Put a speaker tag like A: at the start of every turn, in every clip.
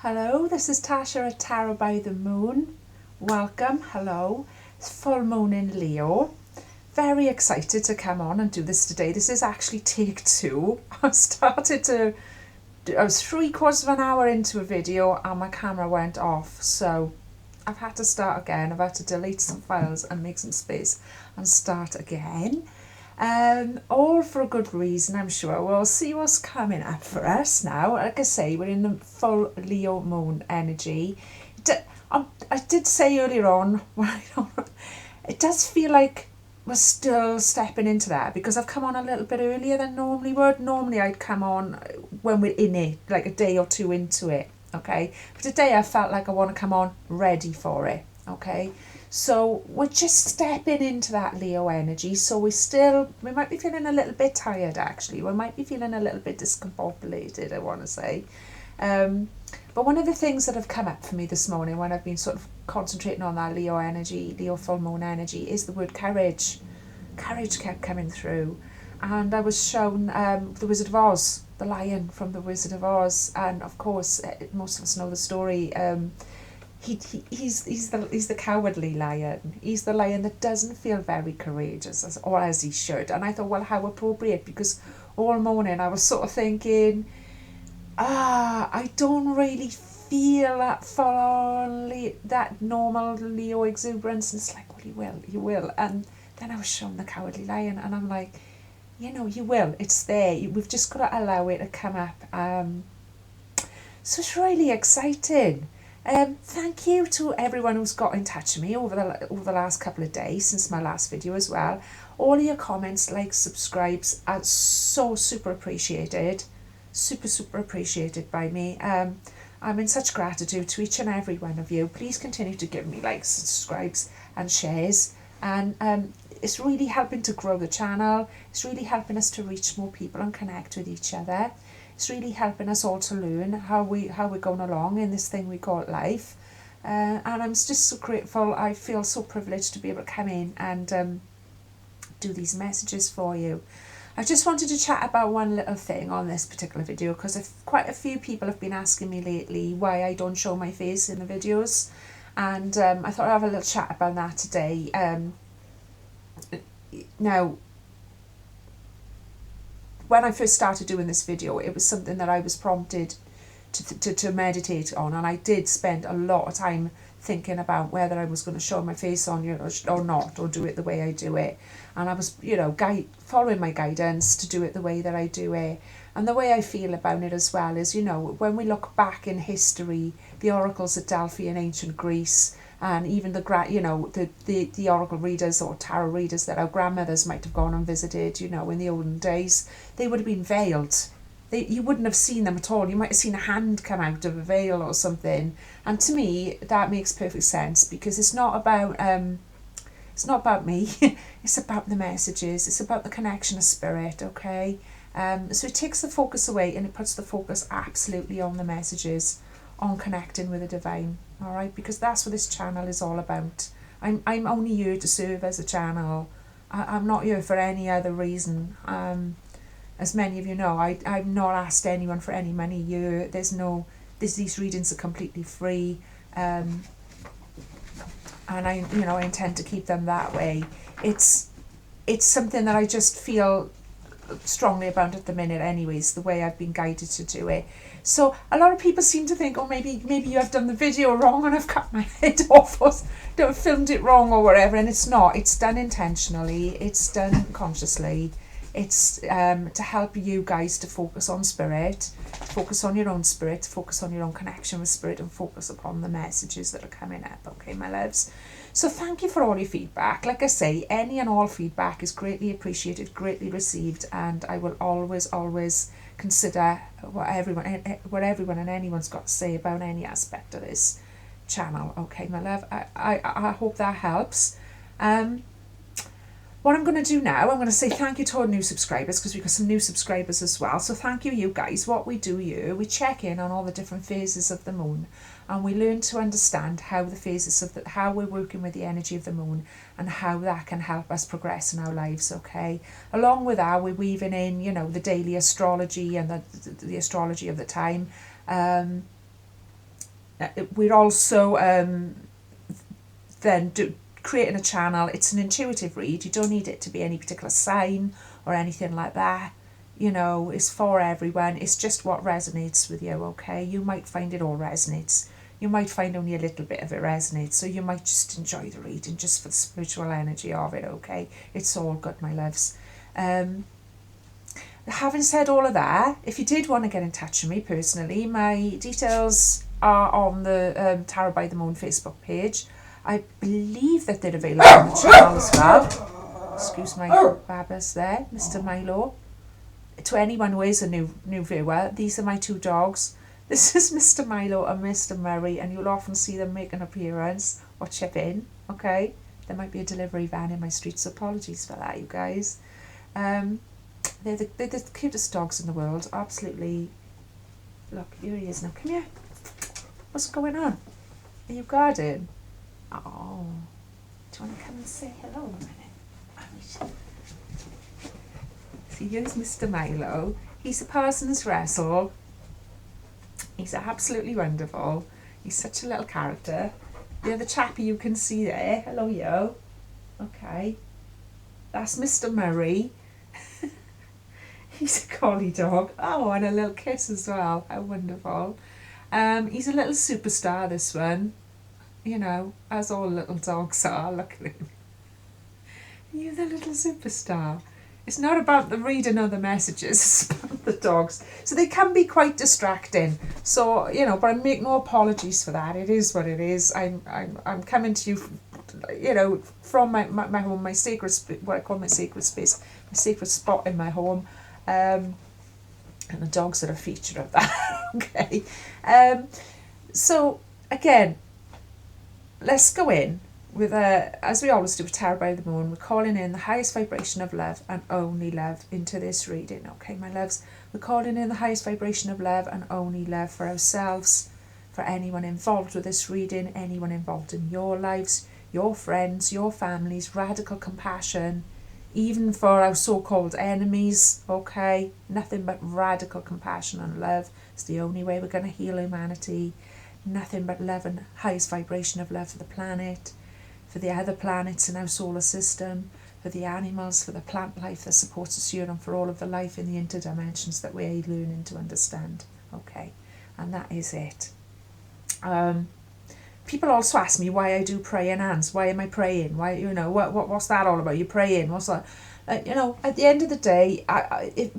A: Hello, this is Tasha at Tarot by the Moon. Welcome, hello. It's full moon in Leo. Very excited to come on and do this today. This is actually take two. I was 3/4 of an hour into a video and my camera went off. So I've had to start again. I've had to delete some files and make some space and start again. All for a good reason, I'm sure. We'll see what's coming up for us now. Like I say, we're in the full Leo moon energy. I did say earlier on, it does feel like we're still stepping into that because I've come on a little bit earlier than normally would. Normally I'd come on when we're in it, like a day or two into it, okay? But today I felt like I want to come on ready for it, okay? So we're just stepping into that Leo energy. So we might be feeling a little bit tired actually. We might be feeling a little bit discombobulated, I want to say. But one of the things that have come up for me this morning when I've been sort of concentrating on that Leo energy, Leo full moon energy, is the word courage. Courage kept coming through. And I was shown the Wizard of Oz, the lion from the Wizard of Oz. And of course, most of us know the story. He's the cowardly lion. He's the lion that doesn't feel very courageous, as he should. And I thought, well, how appropriate, because all morning I was sort of thinking, I don't really feel that that normal Leo exuberance. And it's like, well, you will. And then I was shown the cowardly lion, and I'm like, you will. It's there. We've just got to allow it to come up. So it's really exciting. Thank you to everyone who's got in touch with me over the last couple of days since my last video as well. All of your comments, likes, subscribes are so super appreciated. Super appreciated by me. I'm in such gratitude to each and every one of you. Please continue to give me likes, subscribes and shares. And it's really helping to grow the channel. It's really helping us to reach more people and connect with each other. It's really helping us all to learn how we're going along in this thing we call life. And I'm just so grateful. I feel so privileged to be able to come in and do these messages for you. I just wanted to chat about one little thing on this particular video because quite a few people have been asking me lately why I don't show my face in the videos. And I thought I'd have a little chat about that today. Now, when I first started doing this video, it was something that I was prompted to meditate on, and I did spend a lot of time thinking about whether I was going to show my face on or not, or do it the way I do it. And I was, following my guidance to do it the way that I do it. And the way I feel about it as well is, when we look back in history, the oracles at Delphi in ancient Greece, and even the oracle readers or tarot readers that our grandmothers might have gone and visited, in the olden days, they would have been veiled. You wouldn't have seen them at all. You might have seen a hand come out of a veil or something. And to me, that makes perfect sense because it's not about me. It's about the messages. It's about the connection of spirit. Okay. So it takes the focus away and it puts the focus absolutely on the messages, on connecting with the divine. All right, because that's what this channel is all about. I'm only here to serve as a channel. I'm not here for any other reason. As many of you know, I've not asked anyone for any money here. These readings are completely free. And I intend to keep them that way. It's something that I just feel strongly about at the minute anyways, the way I've been guided to do it. So a lot of people seem to think, maybe you have done the video wrong and I've cut my head off or filmed it wrong or whatever, and it's not. It's done intentionally. It's done consciously. It's to help you guys to focus on spirit, focus on your own spirit, focus on your own connection with spirit, and focus upon the messages that are coming up. Okay, my loves. So thank you for all your feedback. Like I say, any and all feedback is greatly appreciated, greatly received, and I will always consider what everyone and anyone's got to say about any aspect of this channel. Okay, my love. I hope that helps. What I'm going to do now, I'm going to say thank you to our new subscribers because we've got some new subscribers as well. So thank you guys. What we do here, we check in on all the different phases of the moon and we learn to understand how how we're working with the energy of the moon and how that can help us progress in our lives, okay? Along with that, we're weaving in, the daily astrology and the astrology of the time. we're also then creating a channel. It's an intuitive read. You don't need it to be any particular sign or anything like that. You know, it's for everyone. It's just what resonates with you, okay? You might find it all resonates. You might find only a little bit of it resonates. So you might just enjoy the reading just for the spiritual energy of it, okay? It's all good, my loves. Having said all of that, if you did want to get in touch with me personally, my details are on the Tarot by the Moon Facebook page. I believe that they're available on the channel as well. Excuse my babbas there, Mr. Milo. To anyone who is a new viewer, these are my two dogs. This is Mr. Milo and Mr. Murray, and you'll often see them make an appearance or chip in, okay? There might be a delivery van in my street, so apologies for that, you guys. They're the cutest dogs in the world, absolutely. Look, here he is now. Come here. What's going on? Are you guarding? Oh, do you want to come and say hello a minute? See, here's Mr. Milo. He's a Parsons Wrestle. He's absolutely wonderful. He's such a little character. The other chappie you can see there. Hello, yo. Okay. That's Mr. Murray. He's a collie dog. Oh, and a little kiss as well. How wonderful. He's a little superstar, this one. You know, as all little dogs are. Look at him. You're the little superstar. It's not about the reading of the messages, it's about the dogs. So they can be quite distracting. So, you know, but I make no apologies for that. It is what it is. I'm coming to you, you know, from my home, my sacred, what I call my sacred space, my sacred spot in my home. And the dogs are a feature of that. Okay. So, again, let's go in with as we always do with Tarot by the Moon. We're calling in the highest vibration of love and only love into this reading. Okay, my loves, we're calling in the highest vibration of love and only love for ourselves, for anyone involved with this reading, anyone involved in your lives, your friends, your families, radical compassion, even for our so-called enemies. Okay, nothing but radical compassion and love. It's the only way we're going to heal humanity. Nothing but love and highest vibration of love for the planet, for the other planets in our solar system, for the animals, for the plant life that supports us here, and for all of the life in the interdimensions that we're learning to understand. Okay, and that is it. People also ask me why I do praying hands. Why am I praying? Why, you know, what's that all about? You're praying. What's that? You know, at the end of the day,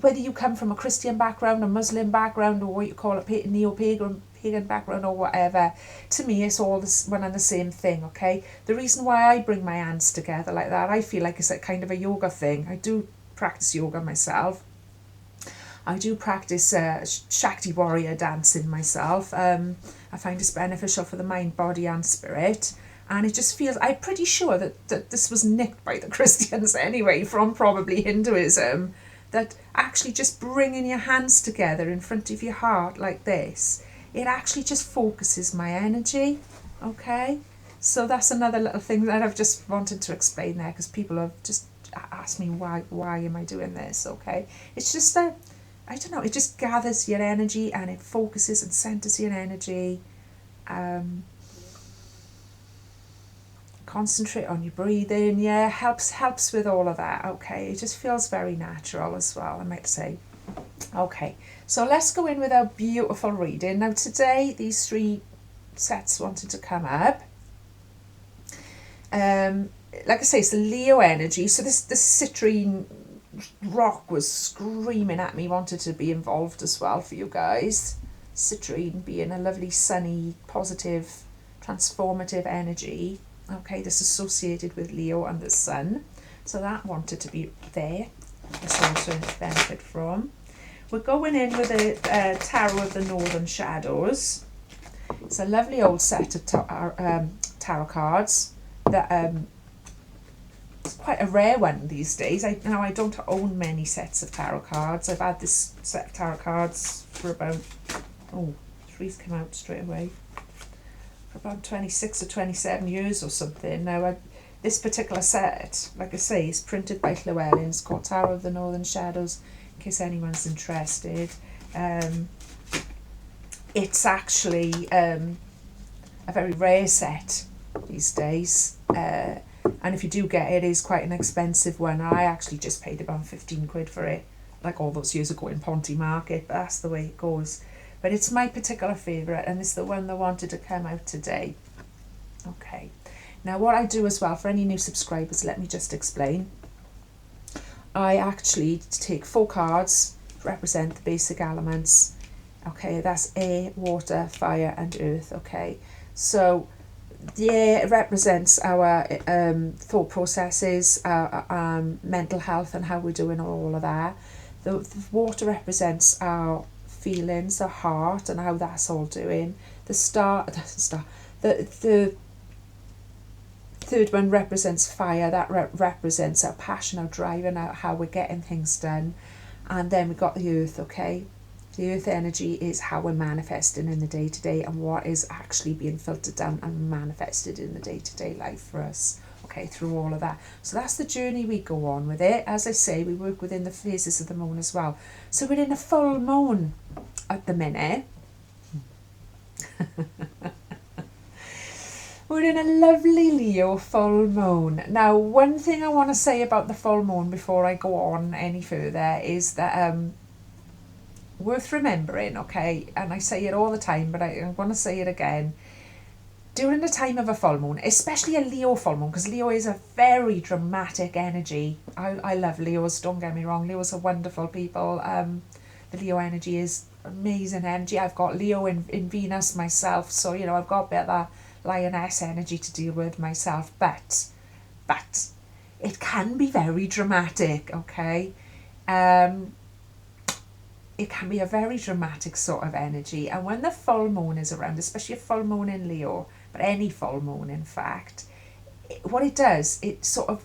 A: whether you come from a Christian background, a Muslim background, or what you call a neo-pagan background or whatever, to me it's all one and the same thing, okay? The reason why I bring my hands together like that, I feel like it's a kind of a yoga thing. I do practice yoga myself. I do practice Shakti warrior dancing myself. I find it's beneficial for the mind, body and spirit. And it just feels, I'm pretty sure that this was nicked by the Christians anyway, from probably Hinduism, that actually just bringing your hands together in front of your heart like this, it actually just focuses my energy, okay? So that's another little thing that I've just wanted to explain there, because people have just asked me why am I doing this, okay? It's just I don't know, it just gathers your energy and it focuses and centers your energy. Concentrate on your breathing, yeah, helps with all of that, okay? It just feels very natural as well, I might say. Okay, so let's go in with our beautiful reading. Now today, these three sets wanted to come up. Like I say, it's the Leo energy. So this citrine rock was screaming at me, wanted to be involved as well for you guys. Citrine being a lovely, sunny, positive, transformative energy. Okay, this is associated with Leo and the Sun. So that wanted to be there. This also benefit from. We're going in with a Tarot of the Northern Shadows. It's a lovely old set of tarot cards that it's quite a rare one these days. I don't own many sets of tarot cards. I've had this set of tarot cards for about, three's come out straight away, for about 26 or 27 years or something. Now, this particular set, like I say, is printed by Llewellyn. It's called Tarot of the Northern Shadows, in case anyone's interested. It's actually a very rare set these days. And if you do get it, it is quite an expensive one. I actually just paid about 15 quid for it, like all those years ago in Ponty Market, but that's the way it goes. But it's my particular favourite, and it's the one that wanted to come out today. Okay. Now what I do as well, for any new subscribers, let me just explain. I actually take 4 cards to represent the basic elements. Okay, that's air, water, fire and earth. Okay, so the air represents our thought processes, our mental health and how we're doing all of that. The water represents our feelings, our heart and how that's all doing. The third one represents fire. That represents our passion, our drive and how we're getting things done. And then we've got the earth, okay? The earth energy is how we're manifesting in the day-to-day and what is actually being filtered down and manifested in the day-to-day life for us, okay, through all of that. So that's the journey we go on with it. As I say, we work within the phases of the moon as well. So we're in a full moon at the minute. We're in a lovely Leo full moon. Now, one thing I want to say about the full moon before I go on any further is that worth remembering, okay, and I say it all the time, but I want to say it again. During the time of a full moon, especially a Leo full moon, because Leo is a very dramatic energy. I love Leos, don't get me wrong. Leos are wonderful people. The Leo energy is amazing energy. I've got Leo in Venus myself, so, you know, I've got a bit of that lioness energy to deal with myself, but it can be very dramatic, okay? It can be a very dramatic sort of energy, and when the full moon is around, especially a full moon in Leo, but any full moon in fact, what it does, it sort of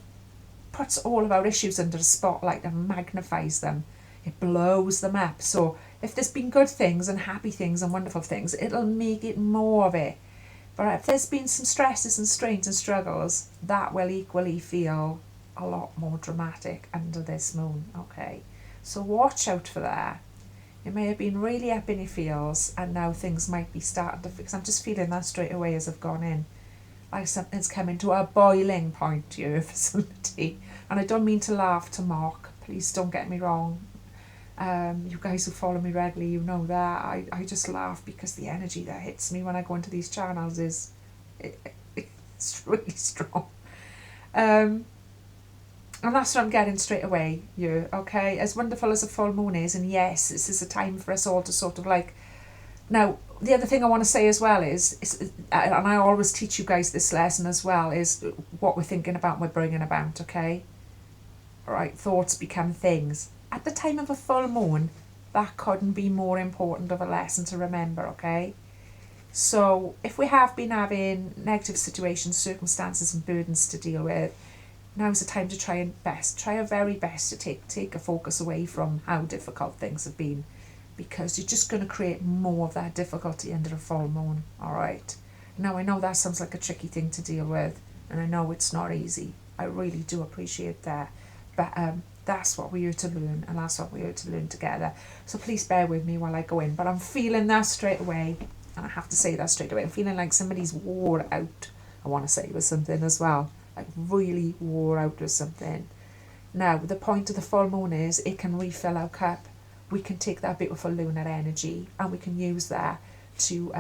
A: puts all of our issues under the spotlight and magnifies them. It blows them up. So if there's been good things and happy things and wonderful things, it'll make it more of it. But if there's been some stresses and strains and struggles, that will equally feel a lot more dramatic under this moon, okay? So watch out for that. It may have been really up in your feels and now things might be starting to fix. I'm just feeling that straight away as I've gone in. Like something's coming to a boiling point here for somebody. And I don't mean to laugh, to mock. Please don't get me wrong. You guys who follow me regularly, you know that I just laugh because the energy that hits me when I go into these channels is it's really strong, and that's what I'm getting straight away here, okay? As wonderful as a full moon is, and yes, this is a time for us all to sort of like, now the other thing I want to say as well is and I always teach you guys this lesson as well, is what we're thinking about, we're bringing about, okay? All right, thoughts become things. At the time of a full moon, that couldn't be more important of a lesson to remember, okay? So if we have been having negative situations, circumstances and burdens to deal with, now's the time to try our very best to take a focus away from how difficult things have been, because you're just going to create more of that difficulty under a full moon, all right? Now, I know that sounds like a tricky thing to deal with, and I know it's not easy. I really do appreciate that. But that's what we're here to learn, and that's what we're here to learn together. So please bear with me while I go in. But I'm feeling that straight away, and I have to say that straight away. I'm feeling like somebody's wore out, I want to say, with something as well. Like really wore out with something. Now, the point of the full moon is it can refill our cup. We can take that beautiful lunar energy and we can use that to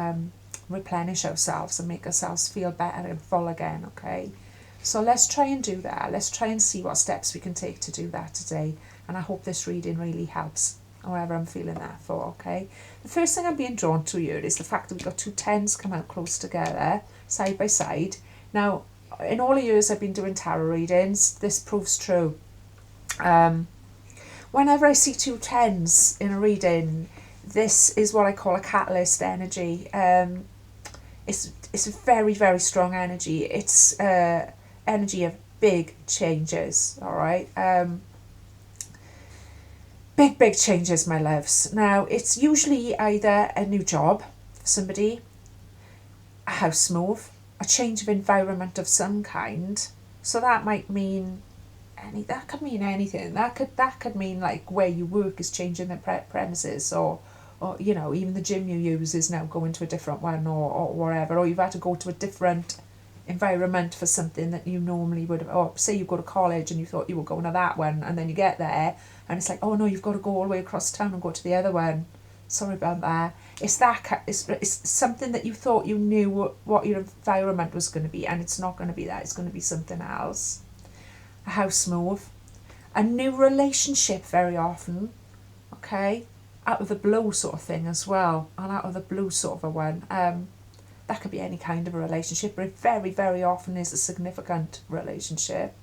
A: replenish ourselves and make ourselves feel better and full again, okay? So let's try and do that. Let's try and see what steps we can take to do that today. And I hope this reading really helps, however I'm feeling that for, okay? The first thing I'm being drawn to here is the fact that we've got 2 10s come out close together, side by side. Now, in all the years I've been doing tarot readings, this proves true. Whenever I see 2 10s in a reading, this is what I call a catalyst energy. It's a very, very strong energy. It's energy of big changes, all right? Big changes, my loves. Now, it's usually either a new job for somebody, a house move, a change of environment of some kind. So that might mean that could mean anything. That could mean like where you work is changing the premises, or or you know, even the gym you use is now going to a different one, or whatever, or you've had to go to a different environment for something that you normally would have, or say you go to college and you thought you were going to that one, and then you get there and it's like, oh no, you've got to go all the way across town and go to the other one. Sorry about that. It's something that you thought you knew what your environment was going to be, and it's not going to be that. It's going to be something else. A house move, a new relationship very often, okay, out of the blue sort of thing as well, and out of the blue sort of a one. That could be any kind of a relationship, but it very, very often is a significant relationship.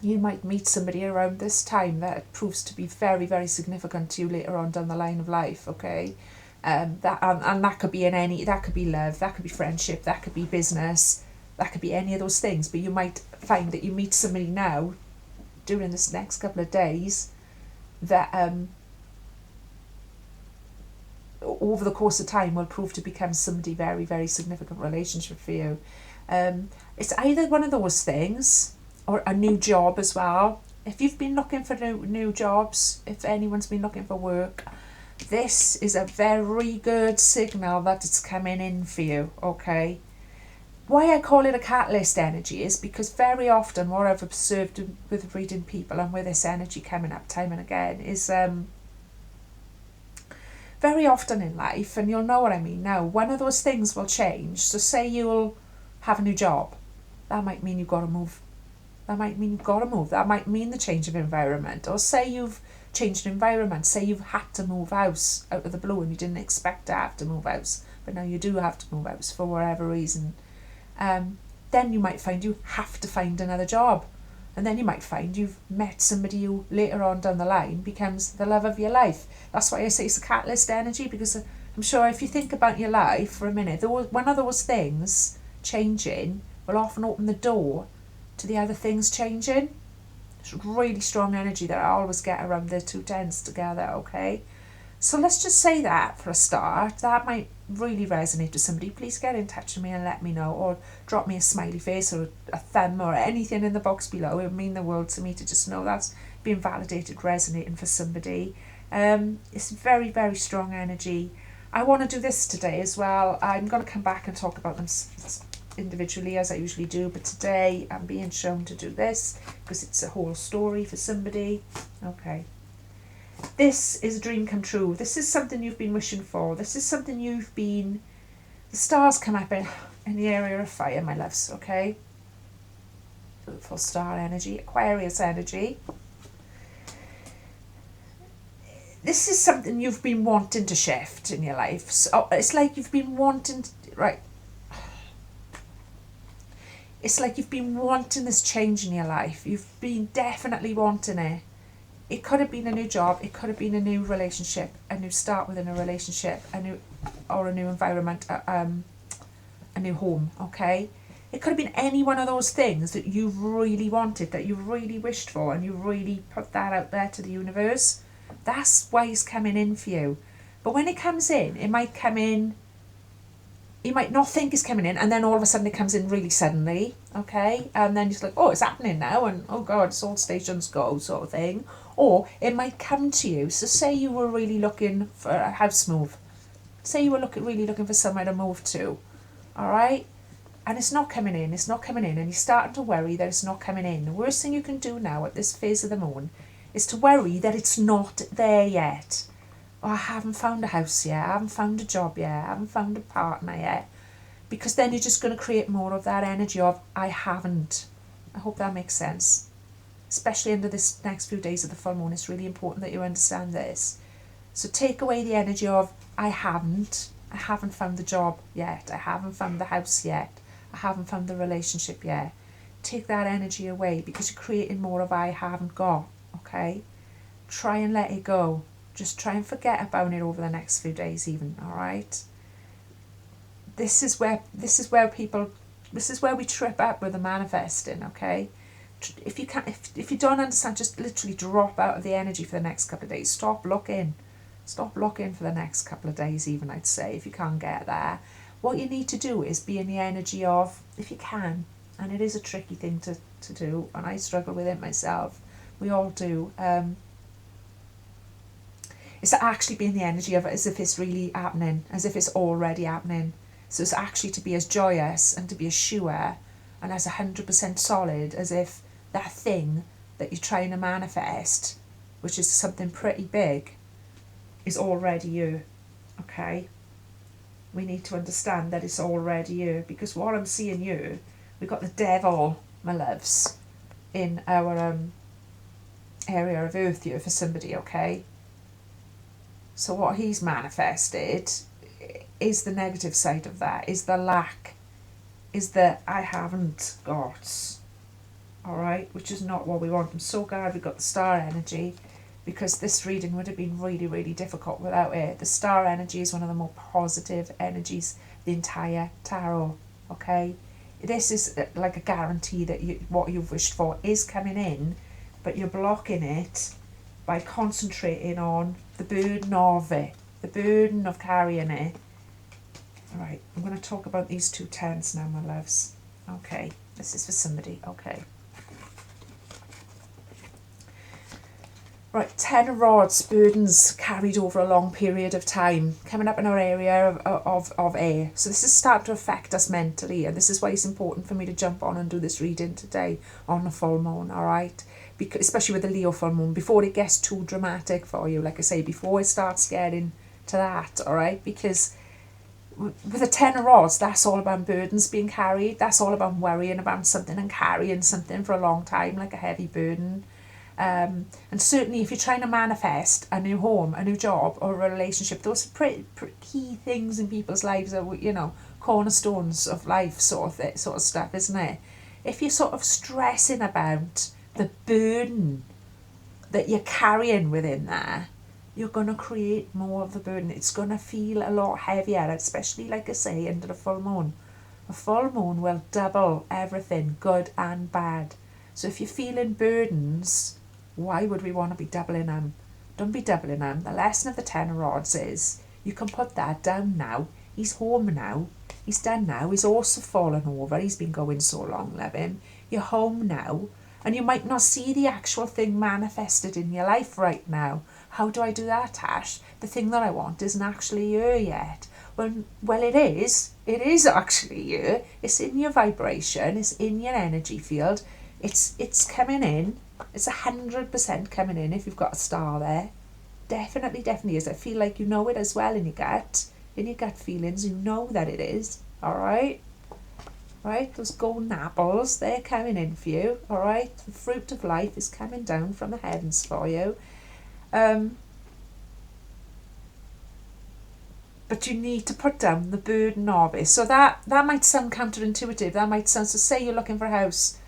A: You might meet somebody around this time that proves to be very, very significant to you later on down the line of life, okay? That could be that could be love, that could be friendship, that could be business, that could be any of those things. But you might find that you meet somebody now during this next couple of days that over the course of time will prove to become somebody very, very significant relationship for you. It's either one of those things, or a new job as well. If you've been looking for new jobs, if anyone's been looking for work, this is a very good signal that it's coming in for you, okay? Why I call it a catalyst energy is because very often what I've observed with reading people and with this energy coming up time and again is very often in life, and you'll know what I mean now, one of those things will change. So say you'll have a new job. That might mean you've got to move. That might mean you've got to move. That might mean the change of environment. Or say you've changed environment. Say you've had to move house out of the blue and you didn't expect to have to move house, but now you do have to move house for whatever reason. Then you might find you have to find another job. And then you might find you've met somebody who later on down the line becomes the love of your life. That's why I say it's a catalyst energy, because I'm sure if you think about your life for a minute, one of those things changing will often open the door to the other things changing. It's really strong energy that I always get around the two tens together, okay? So let's just say that for a start. That might really resonate with somebody. Please get in touch with me and let me know, or drop me a smiley face or a thumb or anything in the box below. It would mean the world to me to just know that's being validated, resonating for somebody. It's very, very strong energy. I want to do this today as well. I'm going to come back and talk about them individually as I usually do, but today I'm being shown to do this because it's a whole story for somebody. Okay. This is a dream come true. This is something you've been wishing for. This is something the stars come up in the area of fire, my loves, okay? Beautiful star energy, Aquarius energy. This is something you've been wanting to shift in your life. So it's like you've been wanting, right? It's like you've been wanting this change in your life. You've been definitely wanting it. It could have been a new job. It could have been a new relationship, a new start within a relationship, a new environment, a new home, okay? It could have been any one of those things that you really wanted, that you really wished for, and you really put that out there to the universe. That's why it's coming in for you. But when it comes in, it might come in, you might not think it's coming in, and then all of a sudden it comes in really suddenly, okay? And then you're like, oh, it's happening now, and oh God, it's all stations go sort of thing. Or it might come to you. So say you were really looking for a house move. Say you were really looking for somewhere to move to, all right? And it's not coming in, and you're starting to worry that it's not coming in. The worst thing you can do now at this phase of the moon is to worry that it's not there yet. Oh, I haven't found a house yet, I haven't found a job yet, I haven't found a partner yet. Because then you're just going to create more of that energy of, I haven't. I hope that makes sense. Especially under this next few days of the full moon, it's really important that you understand this. So take away the energy of, I haven't found the job yet, I haven't found the house yet, I haven't found the relationship yet. Take that energy away, because you're creating more of I haven't got, okay? Try and let it go. Just try and forget about it over the next few days even, all right? This is where we trip up with the manifesting, okay? If you don't understand, just literally drop out of the energy for the next couple of days. Stop looking for the next couple of days even, I'd say, if you can't get there. What you need to do is be in the energy of, if you can, and it is a tricky thing to do, and I struggle with it myself, we all do, It's actually being the energy of it as if it's really happening, as if it's already happening. So it's actually to be as joyous and to be as sure and as 100% solid as if that thing that you're trying to manifest, which is something pretty big, is already you. Okay? We need to understand that it's already you, because what I'm seeing you, we've got the devil, my loves, in our area of earth here for somebody, okay? So what he's manifested is the negative side of that, is the lack, is the I haven't got, alright, which is not what we want. I'm so glad we got the star energy, because this reading would have been really, really difficult without it. The star energy is one of the more positive energies of the entire tarot, okay? This is like a guarantee that what you've wished for is coming in, but you're blocking it by concentrating on the burden of it, the burden of carrying it. Alright, I'm going to talk about these 2 tens now, my loves. Okay, this is for somebody, okay. Right, 10 of rods, burdens carried over a long period of time, coming up in our area of air. So this is starting to affect us mentally, and this is why it's important for me to jump on and do this reading today on the full moon, all right? Because, especially with the Leo full moon, before it gets too dramatic for you, like I say, before it starts getting to that, all right? Because with a 10 of rods, that's all about burdens being carried. That's all about worrying about something and carrying something for a long time, like a heavy burden. And certainly if you're trying to manifest a new home, a new job, or a relationship, those are pretty key things in people's lives that, you know, cornerstones of life sort of stuff, isn't it? If you're sort of stressing about the burden that you're carrying within there, you're going to create more of the burden. It's going to feel a lot heavier, especially, like I say, under the full moon. A full moon will double everything, good and bad. So if you're feeling burdens, why would we want to be doubling them? Don't be doubling them. The lesson of the 10 of rods is you can put that down now. He's home now. He's done now. His horse has fallen over. He's been going so long, love him. You're home now. And you might not see the actual thing manifested in your life right now. How do I do that, Ash? The thing that I want isn't actually here yet. Well, it is. It is actually here. It's in your vibration. It's in your energy field. It's coming in. It's 100% coming in if you've got a star there. Definitely is. I feel like you know it as well in your gut feelings. You know that it is. All right? Right? Those golden apples, they're coming in for you. All right? The fruit of life is coming down from the heavens for you. But you need to put down the burden of it. So that might sound counterintuitive. That might sound, so say you're looking for a house,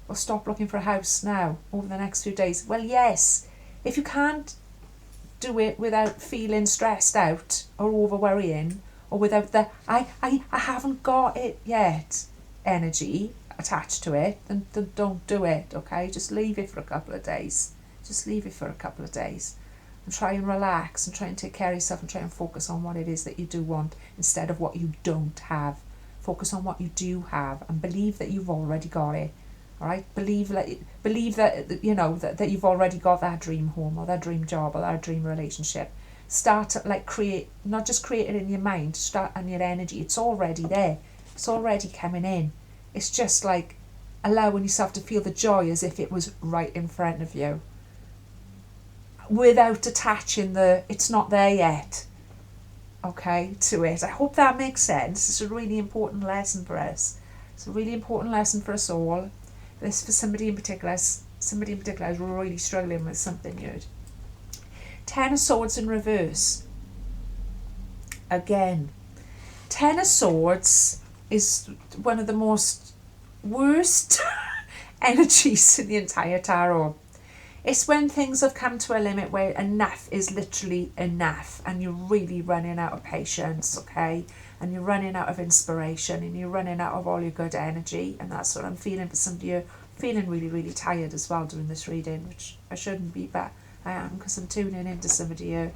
A: or stop looking for a house now over the next few days. Well, yes, if you can't do it without feeling stressed out or over worrying, or without the I haven't got it yet energy attached to it, then don't do it, okay? Just leave it for a couple of days. Just leave it for a couple of days. And try and relax and try and take care of yourself and try and focus on what it is that you do want instead of what you don't have. Focus on what you do have and believe that you've already got it. All right, believe that you know that you've already got that dream home or that dream job or that dream relationship. Start to create, not just create it in your mind, start on your energy. It's already there. It's already coming in. It's just like allowing yourself to feel the joy as if it was right in front of you, without attaching the it's not there yet, okay, to it. I hope that makes sense. It's a really important lesson for us. It's a really important lesson for us all. This for somebody in particular is really struggling with something huge. 10 of Swords in reverse. Again, 10 of Swords is one of the most worst energies in the entire tarot. It's when things have come to a limit where enough is literally enough and you're really running out of patience, okay? And you're running out of inspiration and you're running out of all your good energy. And that's what I'm feeling for some of you. Feeling really, really tired as well doing this reading, which I shouldn't be, but I am because I'm tuning into somebody here.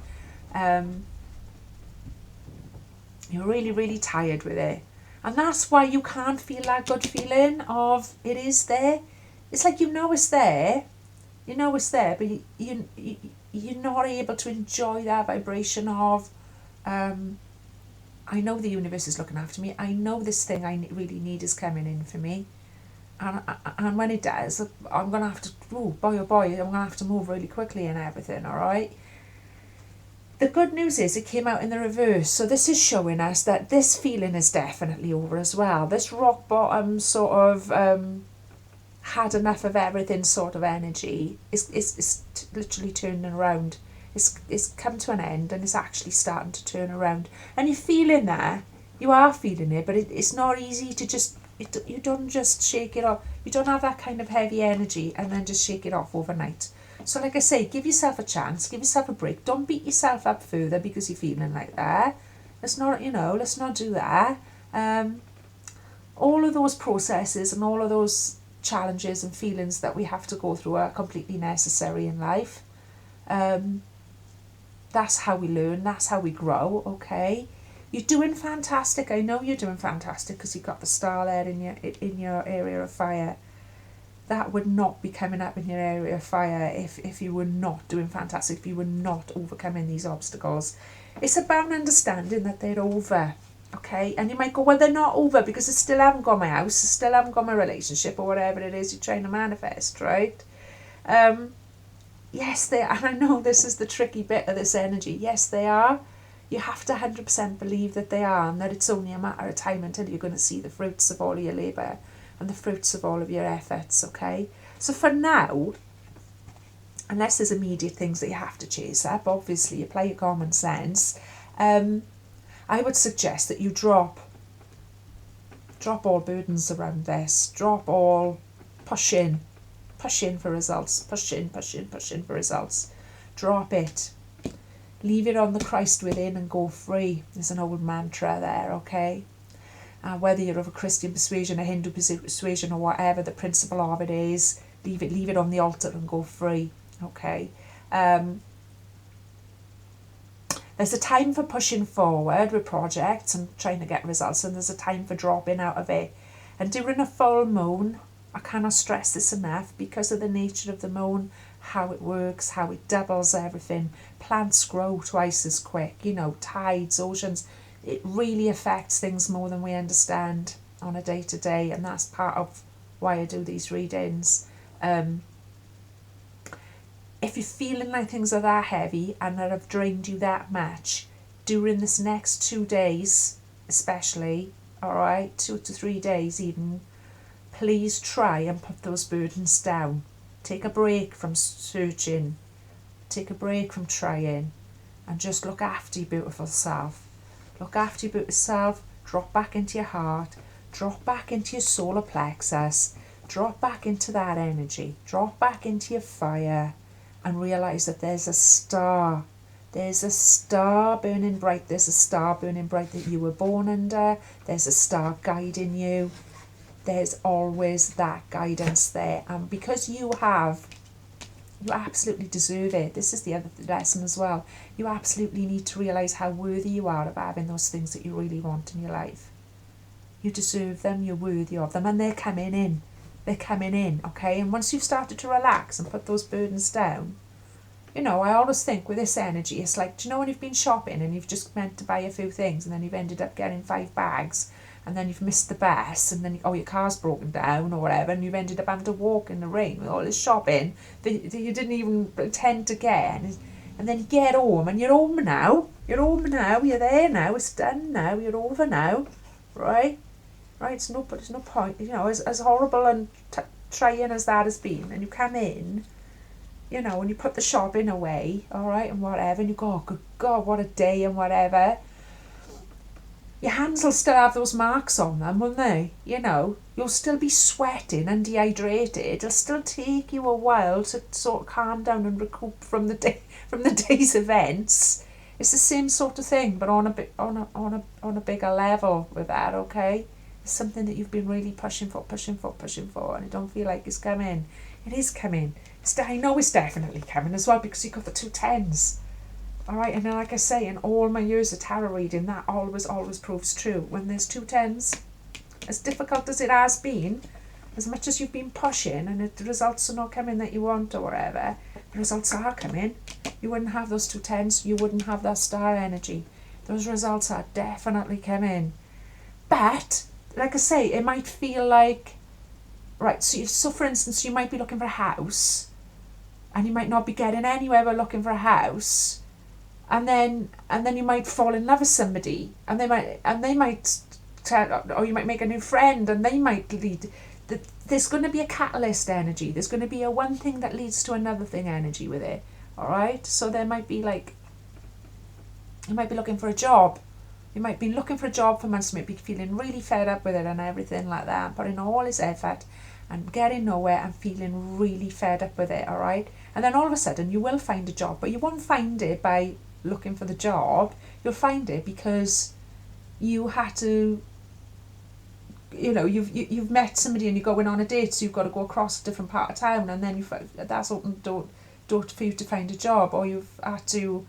A: You're really, really tired with it. And that's why you can't feel that good feeling of it is there. It's like you know it's there. You know it's there, but you're not able to enjoy that vibration of, I know the universe is looking after me. I know this thing I really need is coming in for me. And when it does, I'm going to have to, oh boy, I'm going to have to move really quickly and everything, all right? The good news is it came out in the reverse. So this is showing us that this feeling is definitely over as well. This rock bottom sort of had enough of everything sort of energy is literally turning around. It's come to an end and it's actually starting to turn around. And you're feeling that. You are feeling it, but it's not easy to just, you don't just shake it off. You don't have that kind of heavy energy and then just shake it off overnight. So like I say, give yourself a chance, give yourself a break. Don't beat yourself up further because you're feeling like that. Let's not, let's not do that. All of those processes and all of those challenges and feelings that we have to go through are completely necessary in life. That's how we learn, that's how we grow, okay? You're doing fantastic. I know you're doing fantastic because you've got the star there in your area of fire. That would not be coming up in your area of fire if you were not doing fantastic, if you were not overcoming these obstacles. It's about understanding that they're over, okay? And you might go, well, they're not over because I still haven't got my house, I still haven't got my relationship or whatever it is you're trying to manifest, right? Yes, they are. And I know this is the tricky bit of this energy. Yes, they are. You have to 100% believe that they are and that it's only a matter of time until you're going to see the fruits of all your labour and the fruits of all of your efforts, okay? So for now, unless there's immediate things that you have to chase up, obviously apply your common sense, I would suggest that you drop all burdens around this, drop all push in for results, push in for results, drop it, leave it on the Christ within and go free. There's an old mantra there, okay? Whether you're of a Christian persuasion, a Hindu persuasion or whatever, the principle of it is, leave it on the altar and go free, okay? There's a time for pushing forward with projects and trying to get results, and there's a time for dropping out of it. And during a full moon, I cannot stress this enough, because of the nature of the moon, how it works, how it doubles everything. Plants grow twice as quick, tides, oceans. It really affects things more than we understand on a day-to-day, and that's part of why I do these readings. If you're feeling like things are that heavy and that have drained you that much, during this next 2 days especially, all right, 2 to 3 days even, please try and put those burdens down. Take a break from searching, take a break from trying, and just look after your beautiful self. Look after your beautiful self, drop back into your heart, drop back into your solar plexus, drop back into that energy, drop back into your fire, and realise that there's a star. There's a star burning bright. There's a star burning bright that you were born under. There's a star guiding you. There's always that guidance there. And because you absolutely deserve it. This is the other lesson as well. You absolutely need to realise how worthy you are of having those things that you really want in your life. You deserve them, you're worthy of them, and they're coming in. They're coming in, okay? And once you've started to relax and put those burdens down, I always think with this energy, it's like, do you know when you've been shopping and you've just meant to buy a few things and then you've ended up getting 5 bags and then you've missed the bus and then, your car's broken down or whatever, and you've ended up having to walk in the rain with all this shopping that you didn't even intend to get. And then you get home and you're home now, you're there now, it's done now, you're over now, right? Right, it's no point, as horrible and trying as that has been, and you come in, and you put the shopping away, all right, and whatever, and you go, oh, good God, what a day and whatever. Your hands will still have those marks on them, won't they? You'll still be sweating and dehydrated. It'll still take you a while to sort of calm down and recoup from the day's events. It's the same sort of thing, but on a bigger level with that, okay? It's something that you've been really pushing for, and you don't feel like it's coming. It is coming. I know it's definitely coming as well, because you've got the 2 10s. All right, and then, like I say, in all my years of tarot reading, that always proves true. When there's 2 10s, as difficult as it has been, as much as you've been pushing and the results are not coming that you want or whatever, the results are coming. You wouldn't have those 2 tens, you wouldn't have that star energy. Those results are definitely coming. But, like I say, it might feel like, right, so for instance, you might be looking for a house, and you might not be getting anywhere but looking for a house, and then you might fall in love with somebody, and they might tell, or you might make a new friend, and they might lead. There's going to be a catalyst energy. There's going to be a one thing that leads to another thing energy with it. All right. So there might be like, you might be looking for a job. You might be looking for a job for months. You might be feeling really fed up with it and everything like that, and putting all this effort and getting nowhere and feeling really fed up with it. All right. And then all of a sudden you will find a job, but you won't find it by looking for the job. You'll find it because you had to, you know, you've met somebody and you're going on a date, so you've got to go across a different part of town, and then that's opened the door for you to find a job, or you've had to.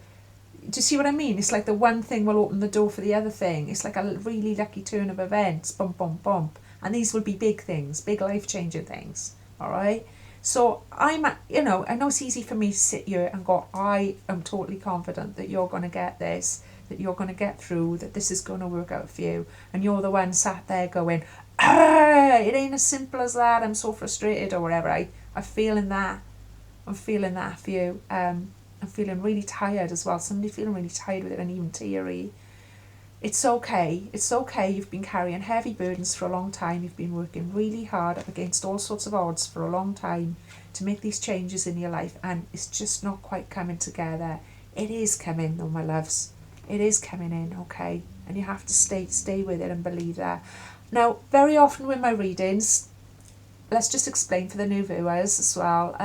A: Do you see what I mean? It's like the one thing will open the door for the other thing. It's like a really lucky turn of events, bump, bump, bump. And these will be big things, big life-changing things, all right? So I know it's easy for me to sit here and go, I am totally confident that you're going to get this, that you're going to get through, that this is going to work out for you. And you're the one sat there going, it ain't as simple as that, I'm so frustrated, or whatever. I'm feeling that. I'm feeling that for you. I'm feeling really tired as well. Somebody feeling really tired with it and even teary. It's okay. It's okay. You've been carrying heavy burdens for a long time. You've been working really hard up against all sorts of odds for a long time to make these changes in your life, and it's just not quite coming together. It is coming though, my loves. It is coming in, okay? And you have to stay with it and believe that. Now, very often with my readings, let's just explain for the new viewers as well.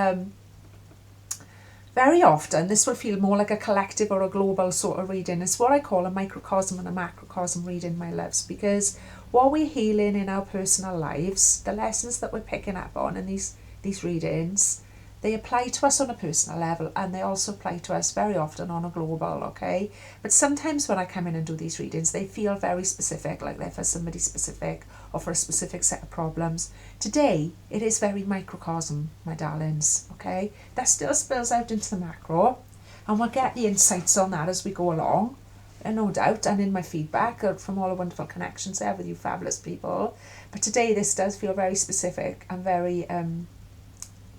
A: Very often, this will feel more like a collective or a global sort of reading. It's what I call a microcosm and a macrocosm reading, my loves, because what we're healing in our personal lives, the lessons that we're picking up on in these readings, they apply to us on a personal level, and they also apply to us very often on a global, okay? But sometimes when I come in and do these readings, they feel very specific, like they're for somebody specific or for a specific set of problems. Today, it is very microcosm, my darlings, okay? That still spills out into the macro, and we'll get the insights on that as we go along, and no doubt, and in my feedback from all the wonderful connections there with you fabulous people. But today, this does feel very specific and very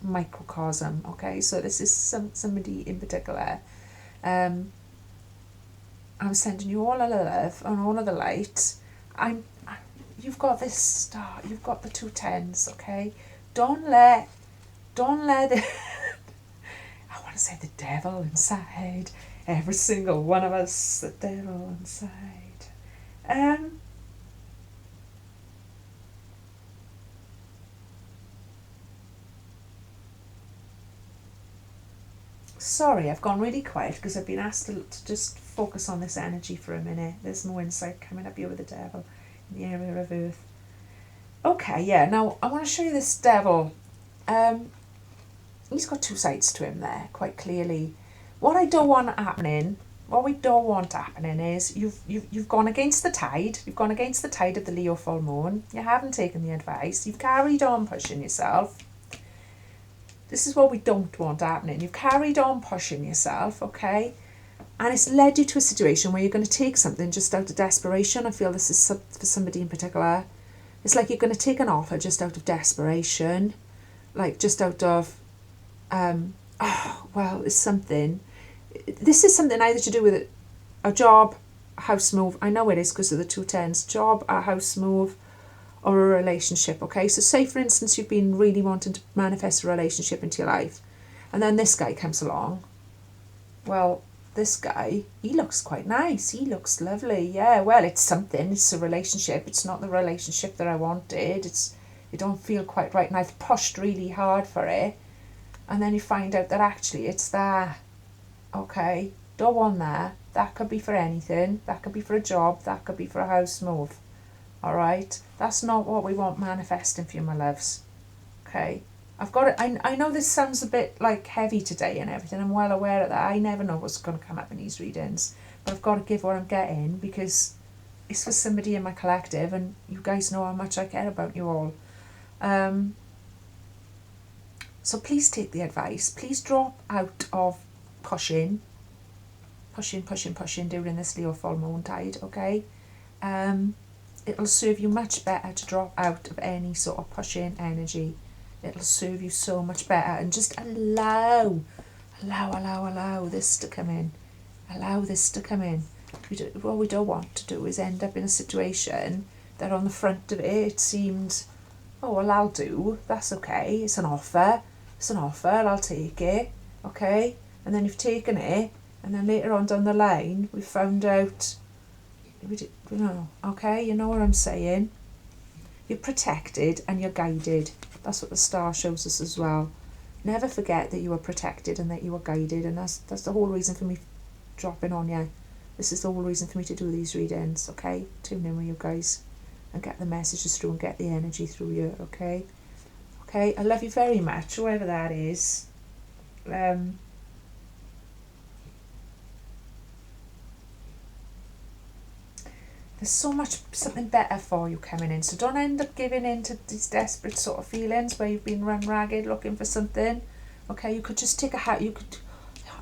A: microcosm, okay? So this is somebody in particular. I'm sending you all of the love and all of the light. You've got this star, you've got the 2 tens, okay? Don't let the I want to say the devil inside, every single one of us, the devil inside. Sorry, I've gone really quiet because I've been asked to just focus on this energy for a minute. There's no insight coming up here with the devil in the area of Earth. Okay, yeah, now I want to show you this devil. He's got 2 sides to him there, quite clearly. What we don't want happening is you've gone against the tide. You've gone against the tide of the Leo full moon. You haven't taken the advice. You've carried on pushing yourself. This is what we don't want happening. You've carried on pushing yourself, okay? And it's led you to a situation where you're going to take something just out of desperation. I feel this is for somebody in particular. It's like you're going to take an offer just out of desperation. Like just out of, it's something. This is something either to do with a job, a house move. I know it is because of the 2 tens. Job, a house move, or a relationship, okay? So say, for instance, you've been really wanting to manifest a relationship into your life, and then this guy comes along. Well, this guy, he looks quite nice. He looks lovely. Yeah, well, it's something. It's a relationship. It's not the relationship that I wanted. It don't feel quite right, and I've pushed really hard for it. And then you find out that actually it's there. Okay, don't want that. That could be for anything. That could be for a job. That could be for a house move. All right, that's not what we want manifesting for you, my loves. Okay, I've got it. I know this sounds a bit like heavy today and everything. I'm well aware of that. I never know what's going to come up in these readings, but I've got to give what I'm getting because it's for somebody in my collective, and you guys know how much I care about you all. So please take the advice. Please drop out of pushing during this Leo full moon tide, okay? It'll serve you much better to drop out of any sort of pushing energy. It'll serve you so much better, and just allow this to come in. Allow this to come in. What we don't want to do is end up in a situation that on the front of it seemed, oh, well, I'll do, that's okay, it's an offer, I'll take it, okay? And then you've taken it, and then later on down the line, we found out, okay, you know what I'm saying? You're protected and you're guided. That's what the star shows us as well. Never forget that you are protected and that you are guided, and that's the whole reason for me dropping on you. This is the whole reason for me to do these readings, okay? Tune in with you guys and get the messages through and get the energy through you, okay? Okay, I love you very much, whoever that is. There's something better for you coming in, so don't end up giving in to these desperate sort of feelings where you've been run ragged looking for something, okay? You could just take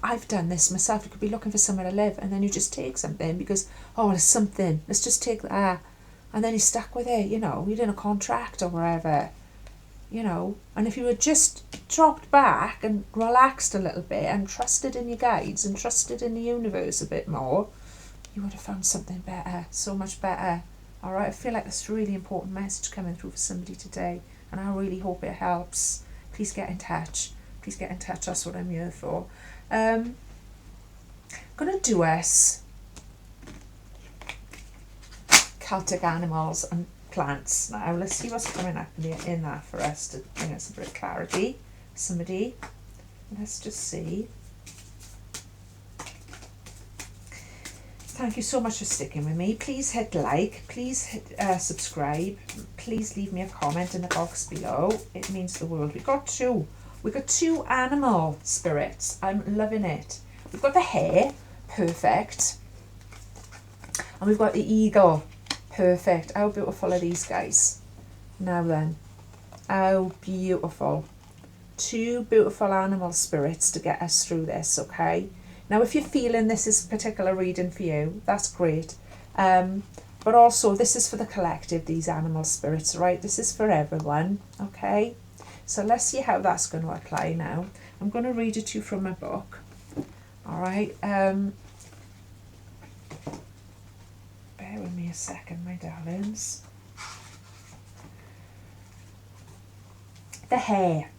A: I've done this myself. You could be looking for somewhere to live, and then you just take something because, oh, there's something, let's just take that, and then you're stuck with it, you're in a contract or wherever, and if you had just dropped back and relaxed a little bit and trusted in your guides and trusted in the universe a bit more, you would have found something better, so much better. All right, I feel like that's a really important message coming through for somebody today, and I really hope it helps. Please get in touch. That's what I'm here for. I'm going to do us Celtic animals and plants now. Let's see what's coming up in that for us to bring us a bit of clarity. Somebody, let's just see. Thank you so much for sticking with me. Please hit like, please hit subscribe, please leave me a comment in the box below. It means the world. We've got two animal spirits. I'm loving it. We've got the hare, perfect, and we've got the eagle, perfect. How beautiful are these guys? Now then, how beautiful. Two beautiful animal spirits to get us through this, okay? Now, if you're feeling this is a particular reading for you, that's great. But also, this is for the collective, these animal spirits, right? This is for everyone, okay? So let's see how that's going to apply now. I'm going to read it to you from my book. All right. Bear with me a second, my darlings. The hare.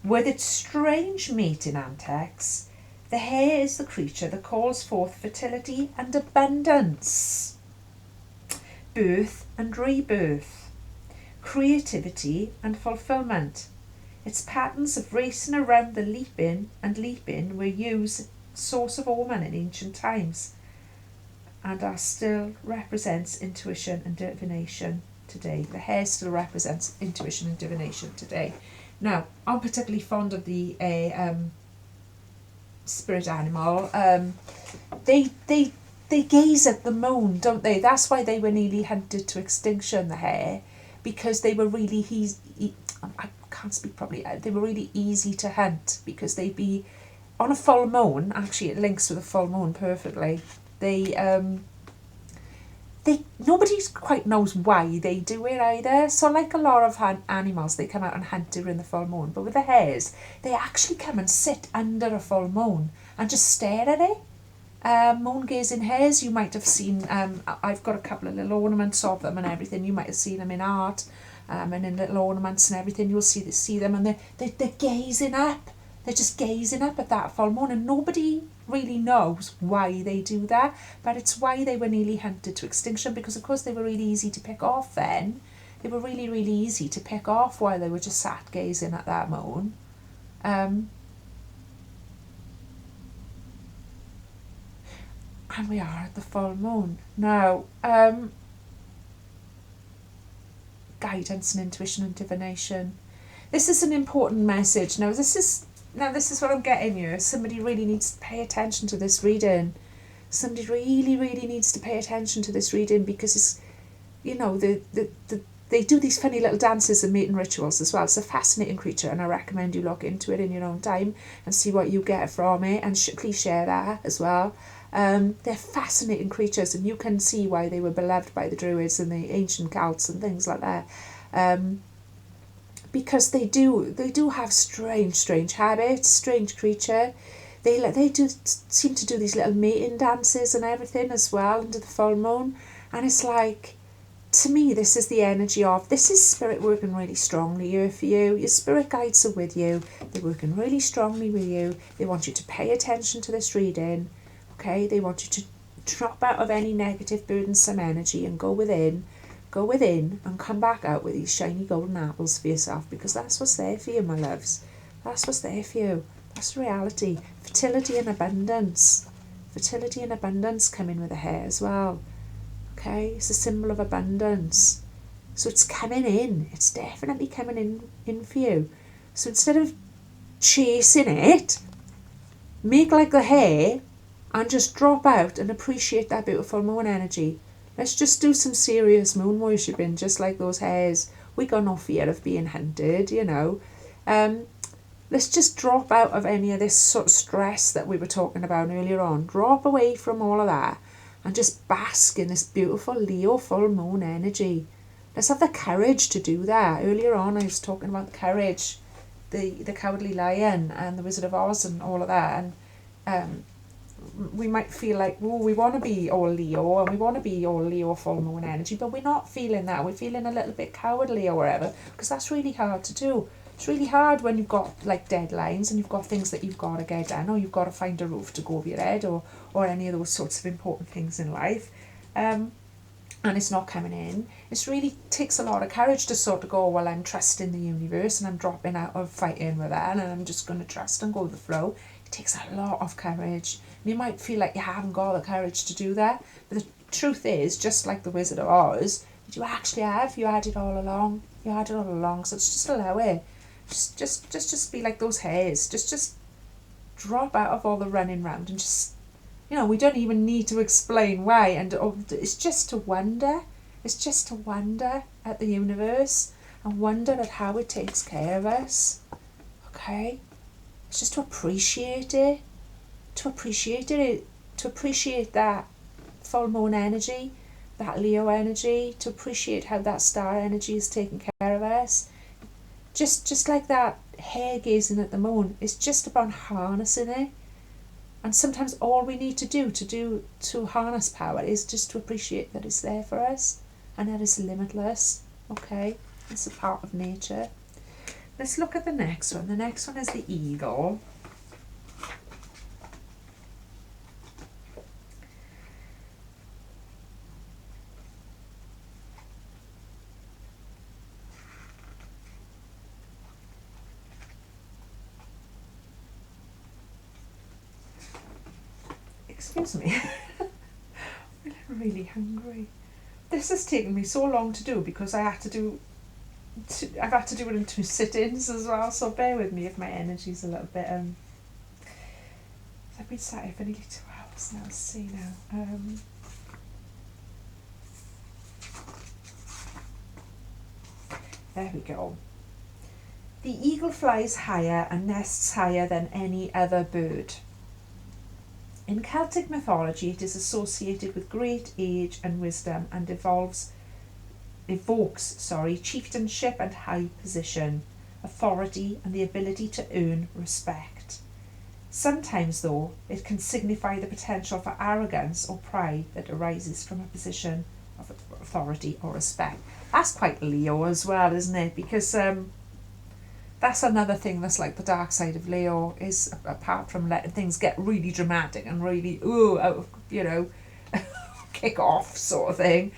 A: With its strange mating antics, the hare is the creature that calls forth fertility and abundance, birth and rebirth, creativity and fulfillment. Its patterns of racing around the leaping were used source of omen in ancient times and are still represents intuition and divination today. The hare still represents intuition and divination today. Now, I'm particularly fond of the spirit animal. They gaze at the moon, don't they? That's why they were nearly hunted to extinction, the hare, because they were really I can't speak properly. They were really easy to hunt because they'd be on a full moon. Actually, it links with a full moon perfectly. Nobody quite knows why they do it either. So like a lot of animals, they come out and hunt during the full moon. But with the hares, they actually come and sit under a full moon and just stare at it. Moon gazing hares, you might have seen. I've got a couple of little ornaments of them and everything. You might have seen them in art and in little ornaments and everything. You'll see them, and they're gazing up. They're just gazing up at that full moon, and nobody really knows why they do that, but it's why they were nearly hunted to extinction, because of course they were really easy to pick off then. They were really, really easy to pick off while they were just sat gazing at that moon. And we are at the full moon. Now, guidance and intuition and divination. This is an important message. Now this is what I'm getting you. Somebody really needs to pay attention to this reading. Somebody really, really needs to pay attention to this reading, because it's, they do these funny little dances and mating rituals as well. It's a fascinating creature, and I recommend you look into it in your own time and see what you get from it, and please share that as well. They're fascinating creatures, and you can see why they were beloved by the Druids and the ancient Celts and things like that. Because they do have strange habits, strange creature. They do seem to do these little mating dances and everything as well under the full moon, and it's like, to me, this is the energy of, this is spirit working really strongly here for you. Your spirit guides are with you. They're working really strongly with you. They want you to pay attention to this reading, okay? They want you to drop out of any negative, burdensome energy and go within and come back out with these shiny golden apples for yourself, because that's what's there for you, my loves. That's what's there for you. That's reality. Fertility and abundance. Fertility and abundance come in with the hair as well. Okay, it's a symbol of abundance. So it's coming in. It's definitely coming in for you. So instead of chasing it, make like the hare and just drop out and appreciate that beautiful moon energy. Let's just do some serious moon worshipping, just like those hares. We got no fear of being hunted, you know. Let's just drop out of any of this sort of stress that we were talking about earlier on. Drop away from all of that and just bask in this beautiful Leo full moon energy. Let's have the courage to do that. Earlier on I was talking about the courage, the Cowardly Lion and the Wizard of Oz and all of that, and we might feel like, oh, we want to be all Leo and we want to be all Leo full moon energy, but we're not feeling that. We're feeling a little bit cowardly or whatever, because that's really hard to do. It's really hard when you've got like deadlines and you've got things that you've got to get done, or you've got to find a roof to go over your head, or any of those sorts of important things in life, and it's not coming in. It really takes a lot of courage to sort of go, well, I'm trusting the universe and I'm dropping out of fighting with that and I'm just going to trust and go with the flow. It takes a lot of courage. And you might feel like you haven't got the courage to do that, but the truth is, just like the Wizard of Oz, you actually have. You had it all along. You had it all along. So it's just allow it. Just be like those hares. Just drop out of all the running round and just, you know, we don't even need to explain why. And it's just to wonder. It's just to wonder at the universe and wonder at how it takes care of us. Okay? It's just to appreciate it. To appreciate it. To appreciate that full moon energy, that Leo energy. To appreciate how that star energy is taking care of us. Just like that hare gazing at the moon, it's just about harnessing it. And sometimes all we need to do to harness power is just to appreciate that it's there for us and that it's limitless. Okay, it's a part of nature. Let's look at the next one. The next one is the eagle. Excuse me. I'm really hungry. This has taken me so long to do because I've had to do it in 2 sit-ins as well, so bear with me if my energy's a little bit I've been sat here for nearly 2 hours now. Let's see now. There we go. The eagle flies higher and nests higher than any other bird. In Celtic mythology, it is associated with great age and wisdom and evokes chieftainship and high position, authority and the ability to earn respect. Sometimes, though, it can signify the potential for arrogance or pride that arises from a position of authority or respect. That's quite Leo as well, isn't it? Because that's another thing that's like the dark side of Leo, is apart from letting things get really dramatic and really, kick off sort of thing.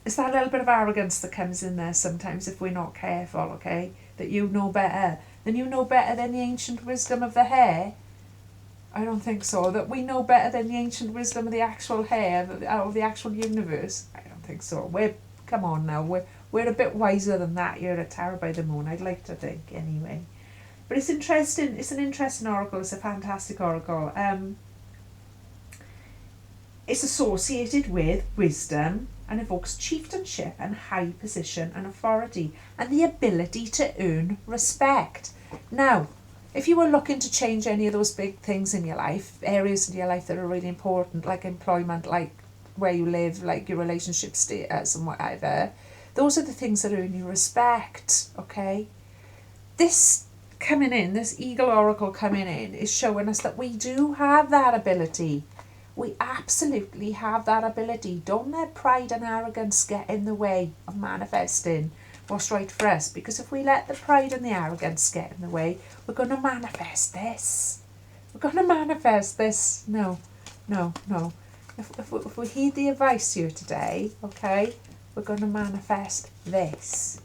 A: It's that little bit of arrogance that comes in there sometimes if we're not careful, okay? That you know better. Then you know better than the ancient wisdom of the hare. I don't think so. That we know better than the ancient wisdom of the actual hare, of the actual universe. I don't think so. Come on now, we're a bit wiser than that. You're a Tarot by the Moon, I'd like to think, anyway. But it's interesting. It's an interesting oracle. It's a fantastic oracle. It's associated with wisdom and evokes chieftainship and high position and authority and the ability to earn respect. Now, if you were looking to change any of those big things in your life, areas in your life that are really important, like employment, like where you live, like your relationship status and whatever, those are the things that earn you respect, okay? This coming in, this Eagle Oracle coming in, is showing us that we do have that ability. We absolutely have that ability. Don't let pride and arrogance get in the way of manifesting what's right for us. Because if we let the pride and the arrogance get in the way, we're going to manifest this. We're going to manifest this. No. If we heed the advice here today, okay, we're going to manifest this.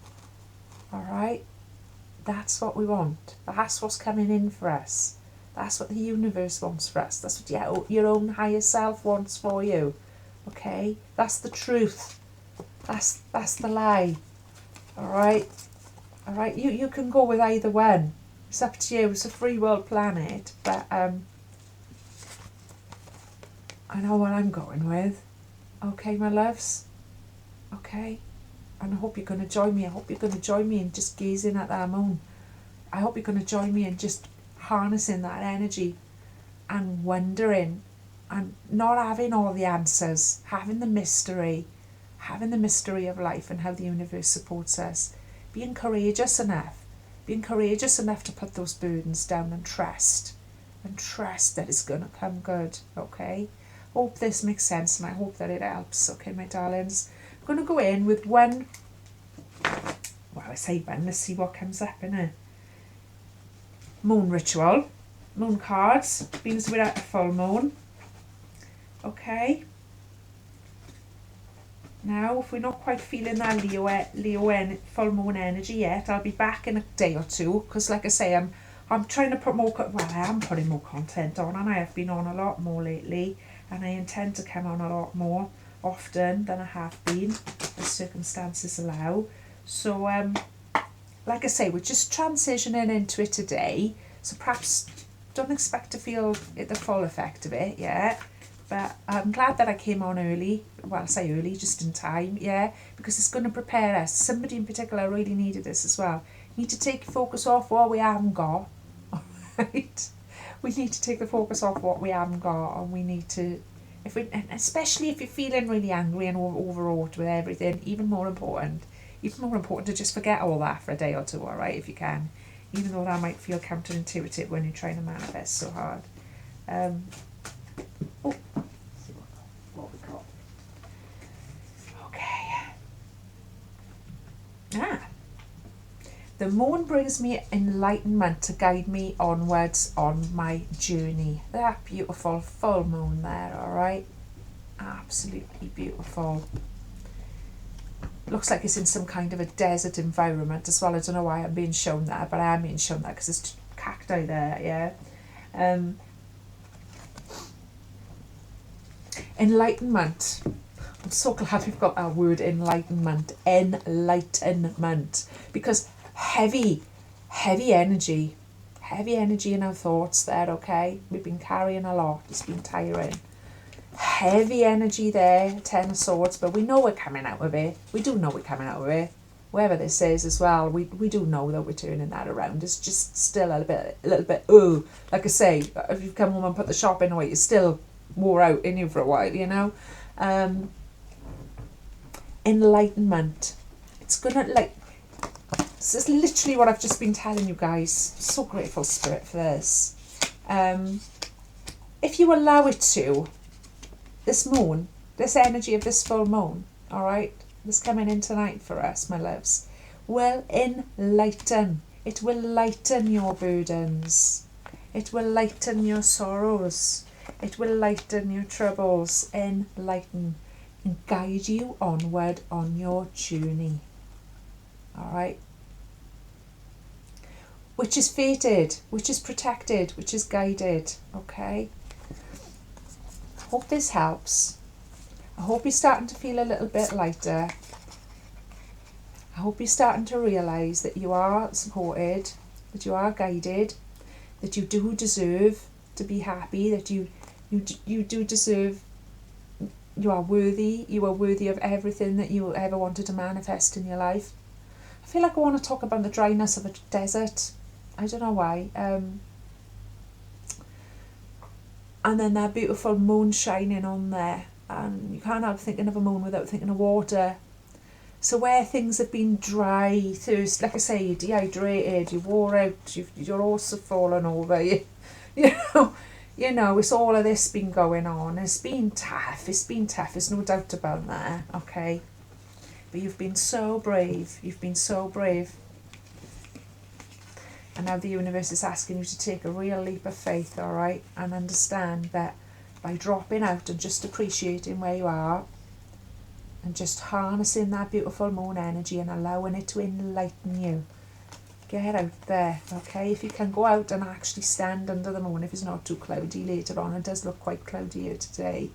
A: All right? That's what we want. That's what's coming in for us. That's what the universe wants for us. That's what your own higher self wants for you. Okay? That's the truth. That's the lie. Alright? Alright? You can go with either one. It's up to you. It's a free world planet. But I know what I'm going with. Okay, my loves? Okay? And I hope you're going to join me. I hope you're going to join me in just gazing at that moon. I hope you're going to join me in just harnessing that energy and wondering and not having all the answers, having the mystery of life and how the universe supports us. Being courageous enough to put those burdens down and trust that it's going to come good, okay? Hope this makes sense and I hope that it helps, okay, my darlings? I'm going to go in with one, well, I say one, let's see what comes up, innit? Moon ritual, moon cards, means we're at a full moon, okay? Now, if we're not quite feeling that Leo full moon energy yet, I'll be back in a day or two, because like I say, I'm trying to put more, well, I am putting more content on, and I have been on a lot more lately, and I intend to come on a lot more often than I have been, as circumstances allow. So, like I say, we're just transitioning into it today, so perhaps don't expect to feel the full effect of it yet, but I'm glad that I came on early, well, I say early, just in time, yeah, because it's going to prepare us. Somebody in particular really needed this as well. We need to take focus off what we haven't got, alright? We need to take the focus off what we haven't got, and we need to, and especially if you're feeling really angry and overwrought with everything, even more important to just forget all that for a day or two, alright, if you can, even though that might feel counterintuitive when you're trying to manifest so hard. What we got? Okay. The moon brings me enlightenment to guide me onwards on my journey. That beautiful full moon there, alright? Absolutely beautiful. Looks like it's in some kind of a desert environment as well. I don't know why I'm being shown that, but I am being shown that because there's cacti there, yeah. Enlightenment. I'm so glad we've got that word enlightenment. Enlightenment. Because heavy energy in our thoughts there, okay? We've been carrying a lot. It's been tiring. Heavy energy there, Ten of Swords, but we know we're coming out of it. We do know we're coming out of it. Whatever this is as well, we do know that we're turning that around. It's just still a little bit, like I say, if you've come home and put the shopping away, it's still wore out in you for a while, you know. Enlightenment. It's gonna, like, this is literally what I've just been telling you guys. So grateful, Spirit, for this. If you allow it to, this moon, this energy of this full moon, all right, this coming in tonight for us, my loves, will enlighten. It will lighten your burdens. It will lighten your sorrows. It will lighten your troubles. Enlighten and guide you onward on your journey. All right. Which is fated, which is protected, which is guided. Okay. I hope this helps. I hope you're starting to feel a little bit lighter. I hope you're starting to realise that you are supported, that you are guided, that you do deserve to be happy, that you do deserve You are worthy. You are worthy of everything that you ever wanted to manifest in your life. I feel like I want to talk about the dryness of a desert. I don't know why. And then that beautiful moon shining on there. And you can't help thinking of a moon without thinking of water. So where things have been dry, thirst, like I say, you're dehydrated, you wore out, your horse have fallen over, you know, it's all of this been going on. It's been tough, there's no doubt about that, okay? But you've been so brave, And now the universe is asking you to take a real leap of faith, alright? And understand that by dropping out and just appreciating where you are, and just harnessing that beautiful moon energy and allowing it to enlighten you. Get out there, okay? If you can go out and actually stand under the moon, if it's not too cloudy later on, it does look quite cloudy here today,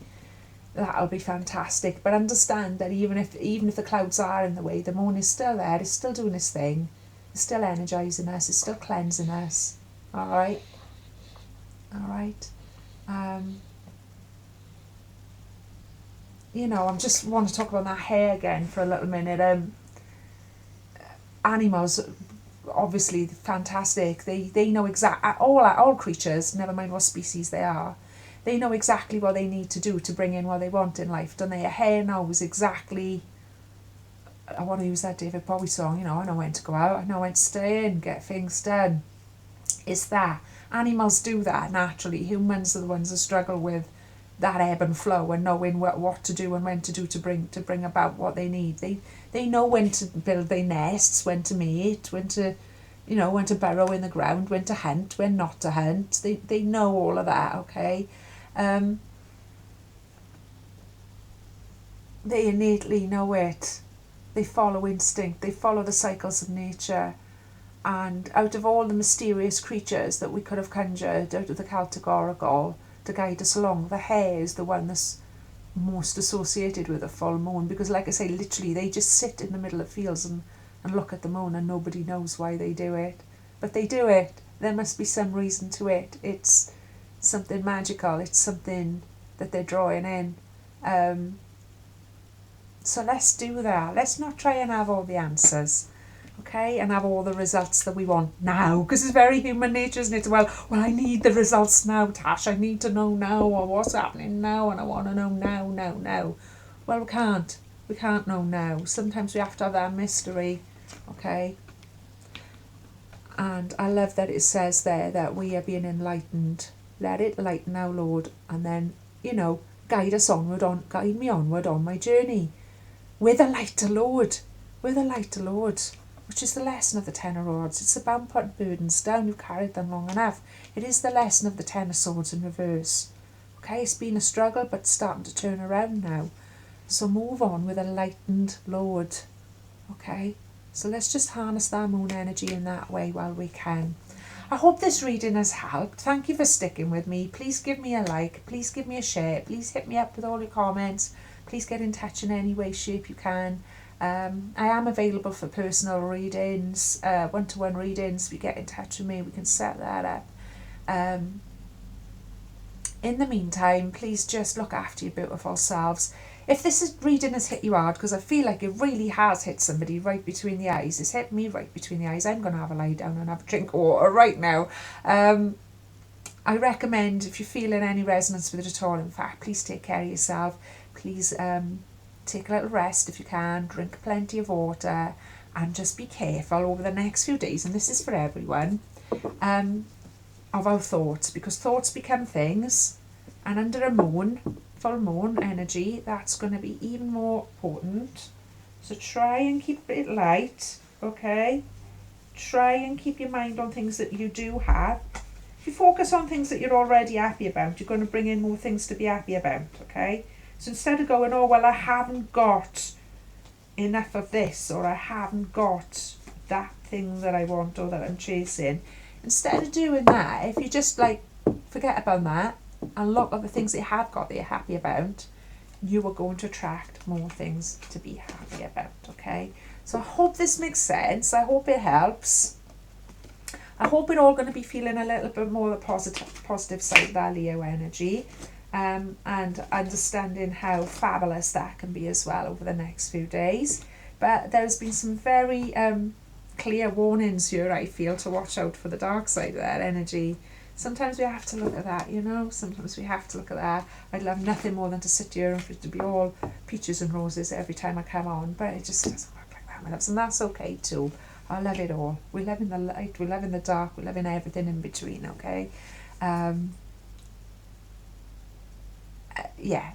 A: that'll be fantastic. But understand that even if the clouds are in the way, the moon is still there, it's still doing its thing, it's still energizing us, it's still cleansing us, alright? Alright? You know, I just want to talk about that hair again for a little minute. Animals, obviously, fantastic. They know all creatures, never mind what species they are, they know exactly what they need to do to bring in what they want in life, don't they? A hare knows exactly, I want to use that David Bowie song, you know, I know when to go out, I know when to stay in, get things done. It's that. Animals do that naturally. Humans are the ones that struggle with that ebb and flow and knowing what to do and when to do to bring about what they need. They know when to build their nests, when to mate, when to burrow in the ground, when to hunt, when not to hunt. They know all of that, okay? They innately know it. They follow instinct, they follow the cycles of nature. And out of all the mysterious creatures that we could have conjured out of the Celtic oracle to guide us along, the hare is the one that's most associated with a full moon, because like I say, literally they just sit in the middle of fields and look at the moon, and nobody knows why they do it, but they do it. There must be some reason to it. It's something magical, it's something that they're drawing in. So let's do that. Let's not try and have all the answers, okay, and have all the results that we want now, because it's very human nature, isn't it? Well, I need the results now, Tash, I need to know now, or what's happening now, and I want to know now. Well, we can't know now. Sometimes we have to have that mystery, okay? And I love that it says there that we are being enlightened. Let it lighten now, Lord, and then, guide me onward on my journey. With a lighter Lord, which is the lesson of the Ten of Rods. It's about putting burdens down. You've carried them long enough. It is the lesson of the Ten of Swords in reverse. Okay, it's been a struggle, but starting to turn around now. So move on with a lightened Lord. Okay, so let's just harness that moon energy in that way while we can. I hope this reading has helped. Thank you for sticking with me. Please give me a like. Please give me a share. Please hit me up with all your comments. Please get in touch in any way, shape you can. I am available for personal readings, one-to-one readings. If you get in touch with me, we can set that up. In the meantime, please just look after your beautiful selves. If this reading has hit you hard, because I feel like it really has hit somebody right between the eyes, it's hit me right between the eyes, I'm going to have a lie down and have a drink of water right now. I recommend, if you're feeling any resonance with it at all, in fact, please take care of yourself. Please take a little rest if you can, drink plenty of water, and just be careful over the next few days, and this is for everyone, of our thoughts, because thoughts become things, and under a full moon energy, that's going to be even more important. So try and keep it light, okay? Try and keep your mind on things that you do have. If you focus on things that you're already happy about, you're going to bring in more things to be happy about, okay? So instead of going, oh, well, I haven't got enough of this, or I haven't got that thing that I want or that I'm chasing, instead of doing that, if you just forget about that and look at the things that you have got that you're happy about, you are going to attract more things to be happy about, okay? So I hope this makes sense. I hope it helps. I hope we're all going to be feeling a little bit more the positive side of that Leo energy. and understanding how fabulous that can be as well over the next few days. But there's been some very clear warnings here, I feel, to watch out for the dark side of that energy. Sometimes we have to look at that, you know, sometimes we have to look at that. I'd love nothing more than to sit here and for it to be all peaches and roses every time I come on, but it just doesn't work like that, my loves, and that's okay too. I love it all. We live in the light, we live in the dark, we live in everything in between, okay? Yeah,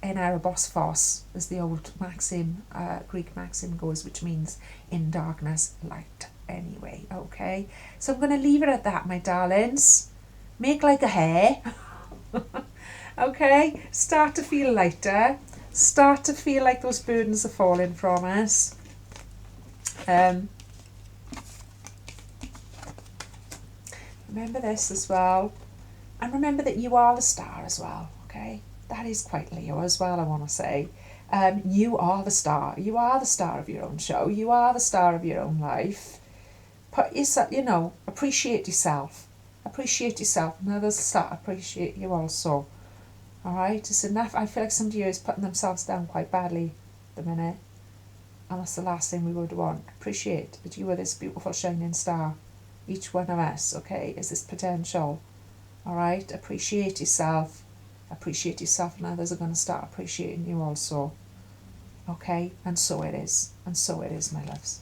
A: en aribos phos, as the old maxim, Greek maxim goes, which means in darkness, light anyway, okay? So I'm going to leave it at that, my darlings. Make like a hair, okay? Start to feel lighter. Start to feel like those burdens are falling from us. Remember this as well. And remember that you are the star as well, okay? That is quite Leo as well, I want to say. You are the star. You are the star of your own show. You are the star of your own life. Put yourself, you know, appreciate yourself. Appreciate yourself. And others start to appreciate you also. Alright? It's enough. I feel like somebody here is putting themselves down quite badly at the minute. And that's the last thing we would want. Appreciate that you are this beautiful shining star. Each one of us, okay, is this potential. Alright? Appreciate yourself. Appreciate yourself, and others are going to start appreciating you also. Okay? And so it is. And so it is, my loves.